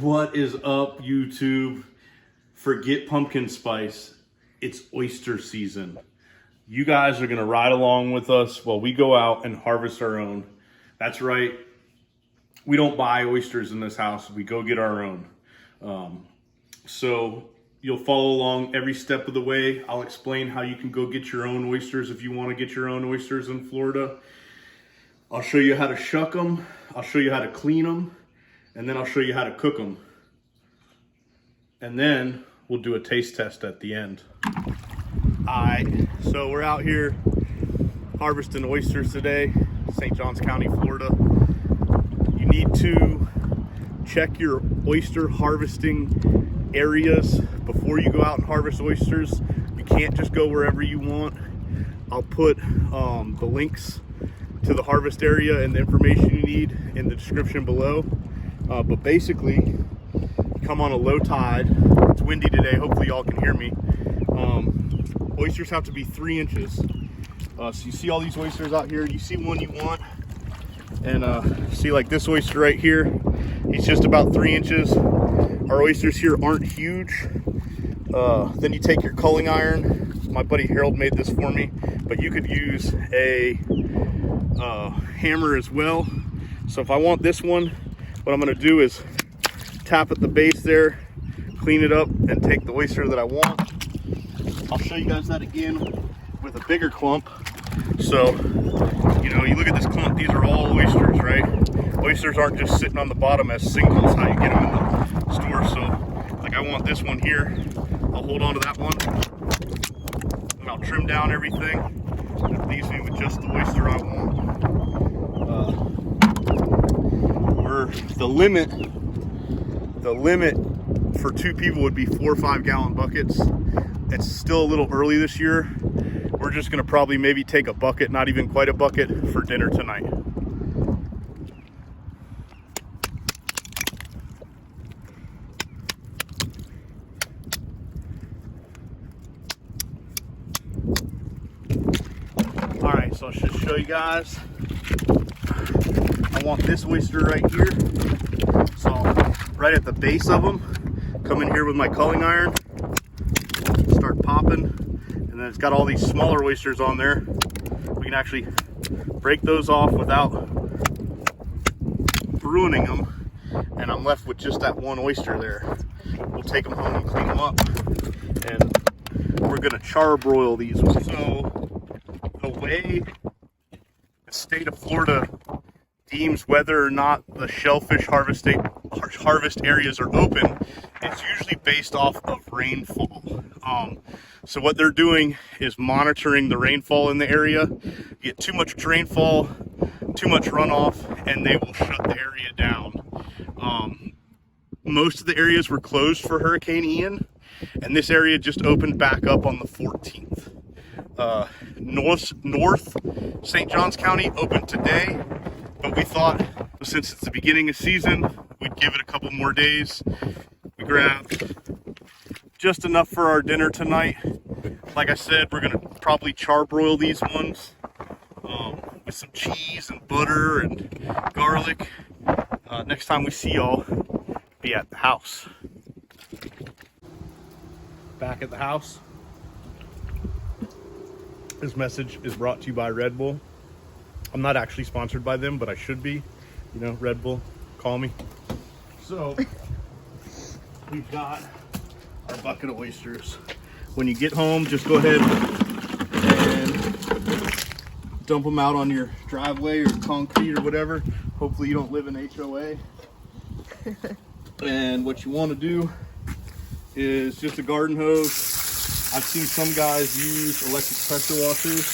What is up, YouTube? Forget pumpkin spice. It's oyster season. You guys are gonna ride along with us while we go out and harvest our own. That's right. We don't buy oysters in this house. We go get our own. So you'll follow along every step of the way. I'll explain how you can go get your own oysters if you want to get your own oysters in Florida. I'll show you how to shuck them. I'll show you how to clean them. And then I'll show you how to cook them. And then we'll do a taste test at the end. All right, so we're out here harvesting oysters today, St. Johns County, Florida. You need to check your oyster harvesting areas before you go out and harvest oysters. You can't just go wherever you want. I'll put the links to the harvest area and the information you need in the description below. But basically, come on a low tide. It's windy today. Hopefully y'all can hear me. Oysters have to be 3 inches. So you see all these oysters out here. You see one you want. And see like this oyster right here. He's just about 3 inches. Our oysters here aren't huge. Then you take your culling iron. My buddy Harold made this for me. But you could use a hammer as well. So if I want this one, what I'm going to do is tap at the base there, clean it up, and take the oyster that I want. I'll show you guys that again with a bigger clump. So, you know, you look at this clump, these are all oysters, right? Oysters aren't just sitting on the bottom as singles, how you get them in the store. So, like I want this one here, I'll hold on to that one, and I'll trim down everything. And it leaves me with just the oyster I want. The limit for 2 people would be 4 or 5 gallon buckets. It's still a little early this year. We're just gonna probably maybe take a bucket, not even quite a bucket, for dinner tonight. All right, so I'll just show you guys. I want this oyster right here. So right at the base of them, come in here with my culling iron, start popping, and then it's got all these smaller oysters on there. We can actually break those off without ruining them, and I'm left with just that one oyster there. We'll take them home and clean them up, and we're gonna charbroil these. So the way the state of Florida deems whether or not the shellfish harvest areas are open, it's usually based off of rainfall. So what they're doing is monitoring the rainfall in the area. You get too much rainfall, too much runoff, and they will shut the area down. Most of the areas were closed for Hurricane Ian, and this area just opened back up on the 14th. North St. Johns County opened today. But we thought, since it's the beginning of season, we'd give it a couple more days. We grabbed just enough for our dinner tonight. Like I said, we're gonna probably charbroil these ones with some cheese and butter and garlic. Next time we see y'all, be at the house. Back at the house. This message is brought to you by Red Bull. I'm not actually sponsored by them, but I should be. You know, Red Bull, call me. So, we've got our bucket of oysters. When you get home, just go ahead and dump them out on your driveway or concrete or whatever. Hopefully you don't live in HOA. And what you want to do is just a garden hose. I've seen some guys use electric pressure washers,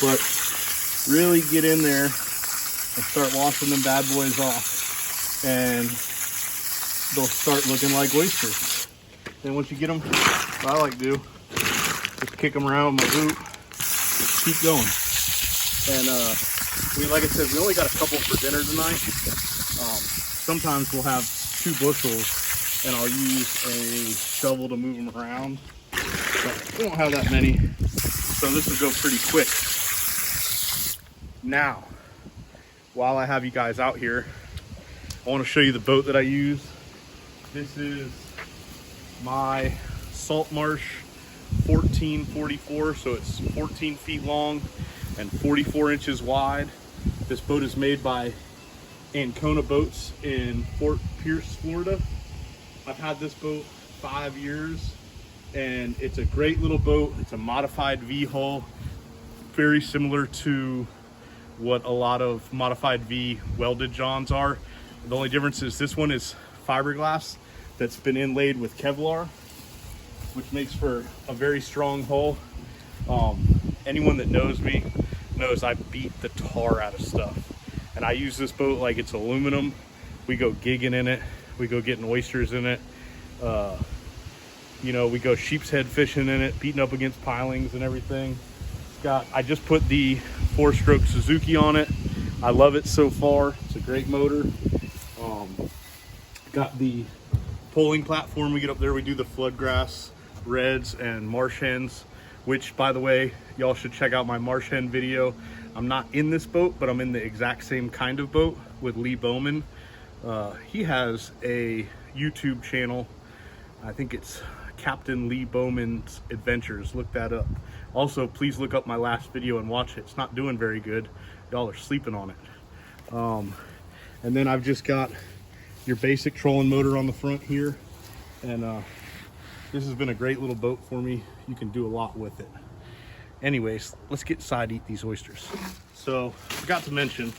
but really get in there and start washing them bad boys off, and they'll start looking like oysters. Then once you get them, what I like to do, just kick them around with my boot, keep going. And like I said, we only got a couple for dinner tonight. Sometimes we'll have 2 bushels, and I'll use a shovel to move them around. But we won't have that many, so this will go pretty quick. Now, while I have you guys out here, I want to show you the boat that I use. This is my salt marsh 1444, so it's 14 feet long and 44 inches wide. This boat is made by Ancona Boats in Fort Pierce, Florida. I've had this boat 5 years, and it's a great little boat. It's a modified V hull, very similar to what a lot of modified V welded johns are. The only difference is this one is fiberglass that's been inlaid with Kevlar, which makes for a very strong hull. Anyone that knows me knows I beat the tar out of stuff, and I use this boat like it's aluminum. We go gigging in it, we go getting oysters in it, you know, we go sheep's head fishing in it, beating up against pilings and everything. I just put the 4-stroke Suzuki on it. I love it so far. It's a great motor. Got the poling platform. We get up there, we do the flood grass, reds, and marsh hens, which, by the way, y'all should check out my marsh hen video. I'm not in this boat, but I'm in the exact same kind of boat with Lee Bowman. He has a YouTube channel. I think it's Captain Lee Bowman's Adventures. Look that up. Also, please look up my last video and watch it. It's not doing very good. Y'all are sleeping on it. And then I've just got your basic trolling motor on the front here. And this has been a great little boat for me. You can do a lot with it. Anyways, let's get inside to eat these oysters. So, forgot to mention,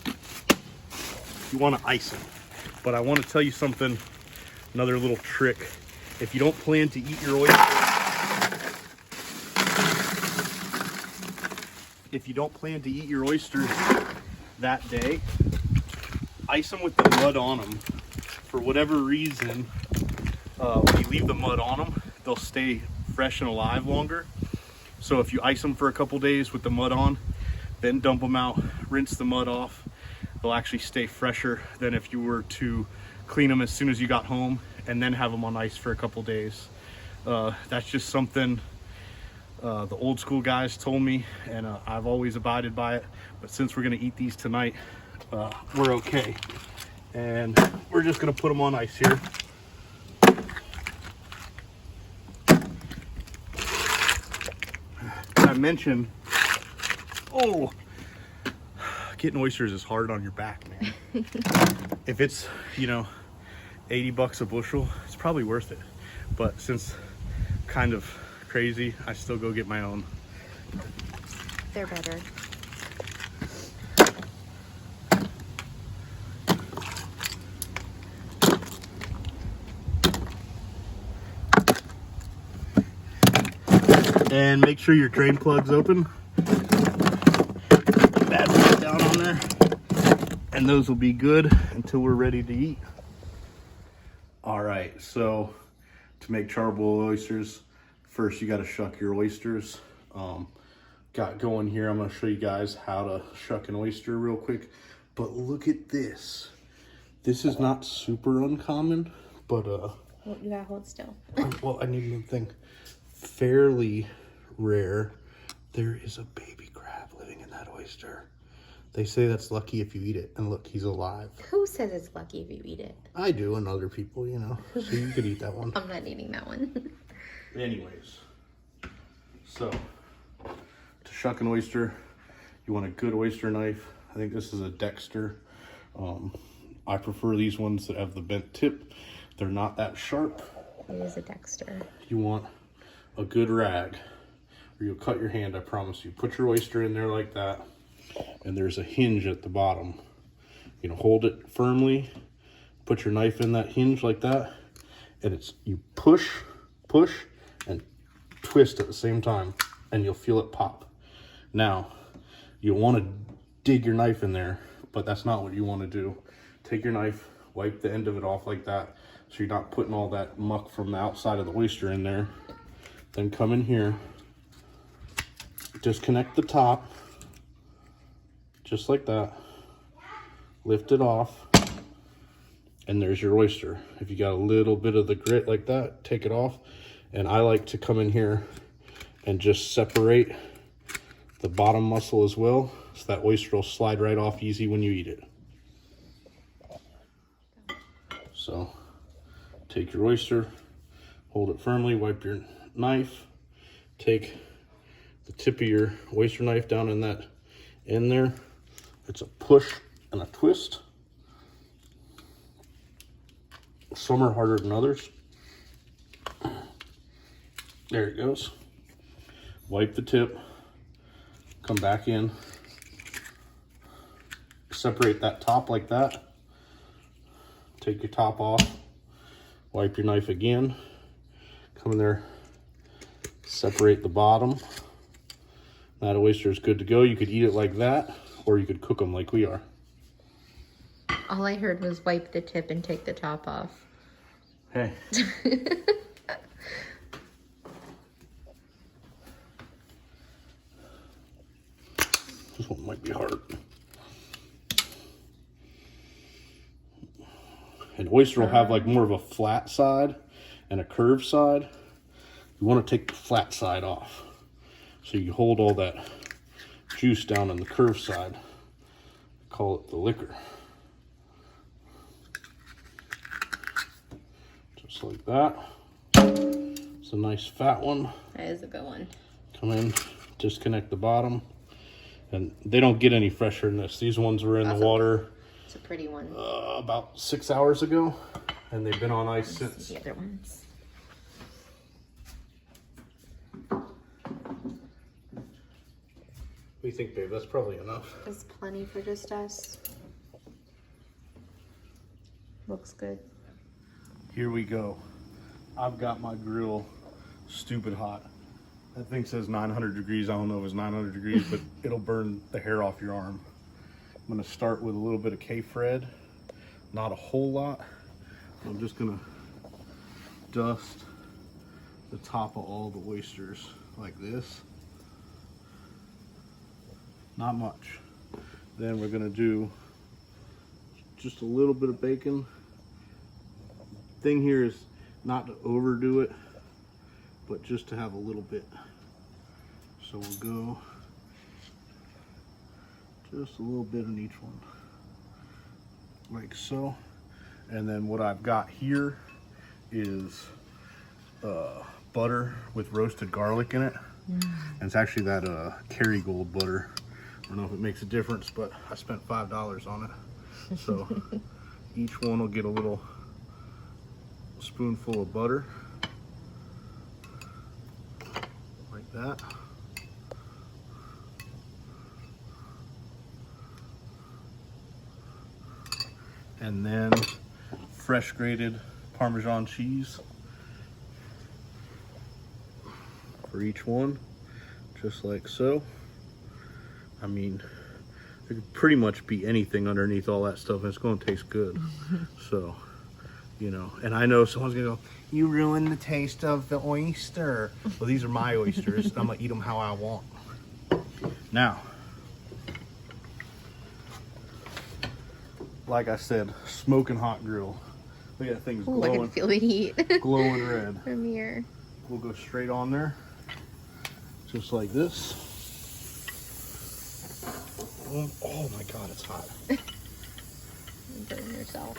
you want to ice them. But I want to tell you something, another little trick. If you don't plan to eat your oysters, that day, ice them with the mud on them. For whatever reason, when you leave the mud on them, they'll stay fresh and alive longer. So if you ice them for a couple days with the mud on, then dump them out, rinse the mud off, they'll actually stay fresher than if you were to clean them as soon as you got home and then have them on ice for a couple days. That's just something the old school guys told me, and I've always abided by it. But since we're gonna eat these tonight, we're okay. And we're just gonna put them on ice here. I mentioned, getting oysters is hard on your back, man. If it's, you know, 80 bucks a bushel, it's probably worth it. But since I'm kind of crazy, I still go get my own. They're better. And make sure your drain plug's open. Battery down on there. And those will be good until we're ready to eat. All right, so to make charbroiled oysters, first you gotta shuck your oysters. Got going here, I'm gonna show you guys how to shuck an oyster real quick. But look at this. This is not super uncommon, but Well, you gotta hold still. well, I need one thing. Fairly rare. There is a baby crab living in that oyster. They say that's lucky if you eat it. And look, he's alive. Who says it's lucky if you eat it? I do, and other people, you know. So you could eat that one. I'm not eating that one. Anyways, so to shuck an oyster, you want a good oyster knife. I think this is a Dexter. I prefer these ones that have the bent tip. They're not that sharp. It is a Dexter. You want a good rag, or you'll cut your hand, I promise you. Put your oyster in there like that, and there's a hinge at the bottom. You know, hold it firmly, put your knife in that hinge like that, and you push, and twist at the same time, and you'll feel it pop. Now, you want to dig your knife in there, but that's not what you want to do. Take your knife, wipe the end of it off like that, so you're not putting all that muck from the outside of the oyster in there. Then come in here, disconnect the top, just like that, lift it off, and there's your oyster. If you got a little bit of the grit like that, take it off. And I like to come in here and just separate the bottom muscle as well, so that oyster will slide right off easy when you eat it. So Take your oyster, hold it firmly, wipe your knife, take the tip of your oyster knife down in that in there. It's a push and a twist. Some are harder than others. There it goes. Wipe the tip, come back in, separate that top like that. Take your top off, wipe your knife again, come in there, separate the bottom. That oyster is good to go. You could eat it like that, or you could cook them like we are. All I heard was wipe the tip and take the top off. Hey. This one might be hard. An oyster will have like more of a flat side and a curved side. You want to take the flat side off, so you hold all that juice down on the curved side. Call it the liquor. Just like that. It's a nice fat one. That is a good one. Come in, disconnect the bottom. And they don't get any fresher than this. These ones were in the water. It's a pretty one. About 6 hours ago, and they've been on ice since. The other ones. What do you think, babe? That's probably enough. That's plenty for just us. Looks good. Here we go. I've got my grill stupid hot. That thing says 900 degrees. I don't know if it's 900 degrees, but it'll burn the hair off your arm. I'm gonna start with a little bit of Kfred, not a whole lot. I'm just gonna dust the top of all the oysters like this. Not much. Then we're gonna do just a little bit of bacon. Thing here is not to overdo it, but just to have a little bit. So we'll go just a little bit in each one, like so. And then what I've got here is butter with roasted garlic in it. And it's actually that Kerrygold butter. I don't know if it makes a difference, but I spent $5 on it. So each one will get a little spoonful of butter, like that. And then fresh grated Parmesan cheese for each one, just like so. I mean, there could pretty much be anything underneath all that stuff and it's going to taste good. So, you know, and I know someone's going to go, you ruined the taste of the oyster. Well, these are my oysters. I'm going to eat them how I want. Now, like I said, smoking hot grill. Look at that thing's glowing. I can feel the heat. Glowing red. From here. We'll go straight on there, just like this. Oh my God, it's hot. Burn yourself.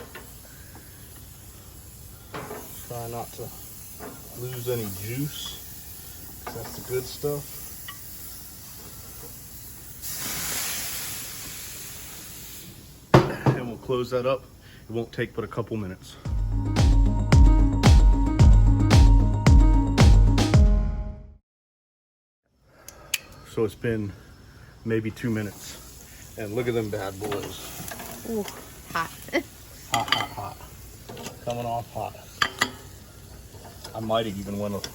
Try not to lose any juice, 'cause that's the good stuff. And we'll close that up. It won't take but a couple minutes. So it's been maybe 2 minutes. And look at them bad boys. Ooh, hot. Hot, hot, hot. Coming off hot. I might have even went a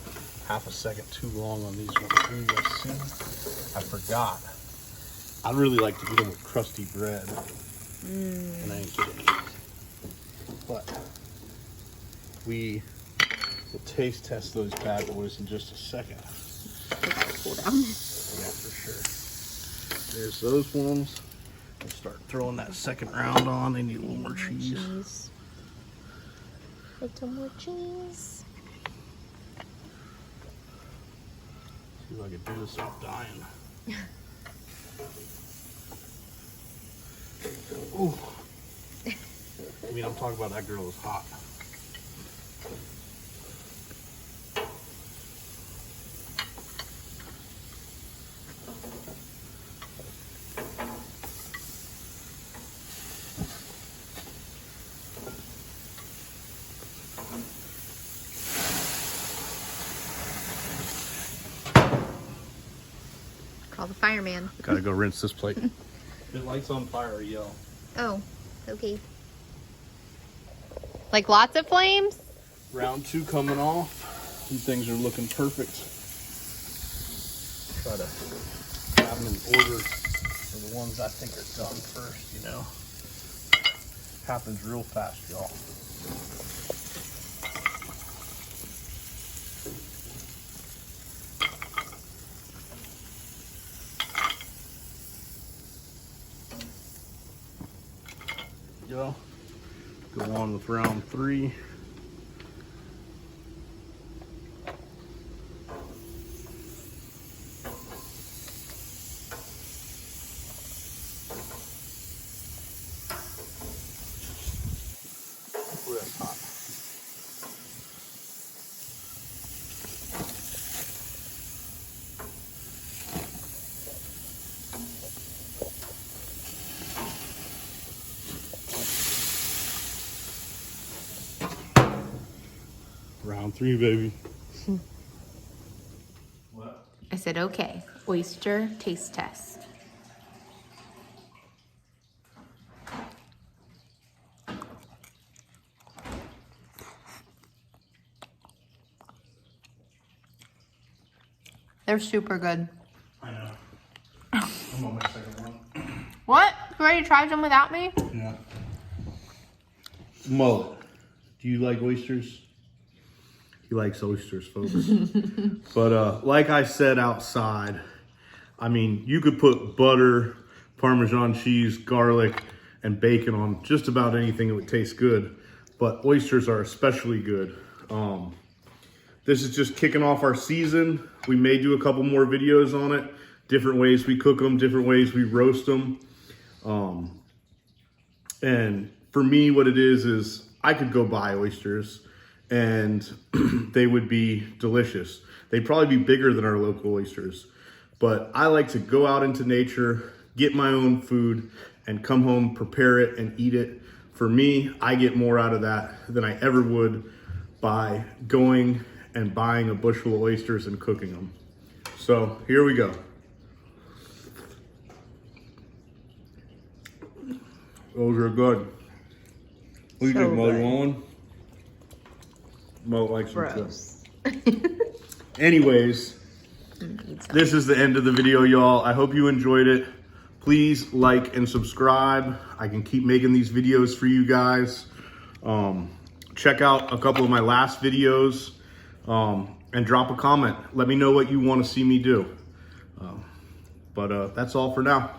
half a second too long on these ones. Ooh, let's see. I forgot. I really like to eat them with crusty bread. And I ain't kidding. But we will taste test those bad boys in just a second. They gotta cool down. Yeah, for sure. There's those ones. We'll start throwing that second round on. They need a little more cheese. Little more cheese. See if I can do this without dying. Ooh. I mean, I'm talking about that girl is hot. Call the fireman. Gotta go rinse this plate. If it lights on fire, yell. Oh, okay. Like lots of flames? Round 2 coming off. These things are looking perfect. Try to have them in order for the ones I think are done first, you know. Happens real fast, y'all. Go on with round 3. Ooh, that's hot. Round 3, baby. What? I said, okay. Oyster taste test. They're super good. I know. I'm on my second one. What? You already tried them without me? Yeah. Mullet. Do you like oysters? He likes oysters, folks. But like I said outside, I mean, you could put butter, Parmesan cheese, garlic, and bacon on just about anything that would taste good. But oysters are especially good. This is just kicking off our season. We may do a couple more videos on it. Different ways we cook them, different ways we roast them. And for me, what it is I could go buy oysters and they would be delicious. They'd probably be bigger than our local oysters. But I like to go out into nature, get my own food, and come home, prepare it, and eat it. For me, I get more out of that than I ever would by going and buying a bushel of oysters and cooking them. So here we go. Those are good. What do you think, Mo? You want one? Mo likes them too. Anyways, this is the end of the video, y'all. I hope you enjoyed it. Please like and subscribe. I can keep making these videos for you guys. Check out a couple of my last videos and drop a comment. Let me know what you want to see me do. But that's all for now.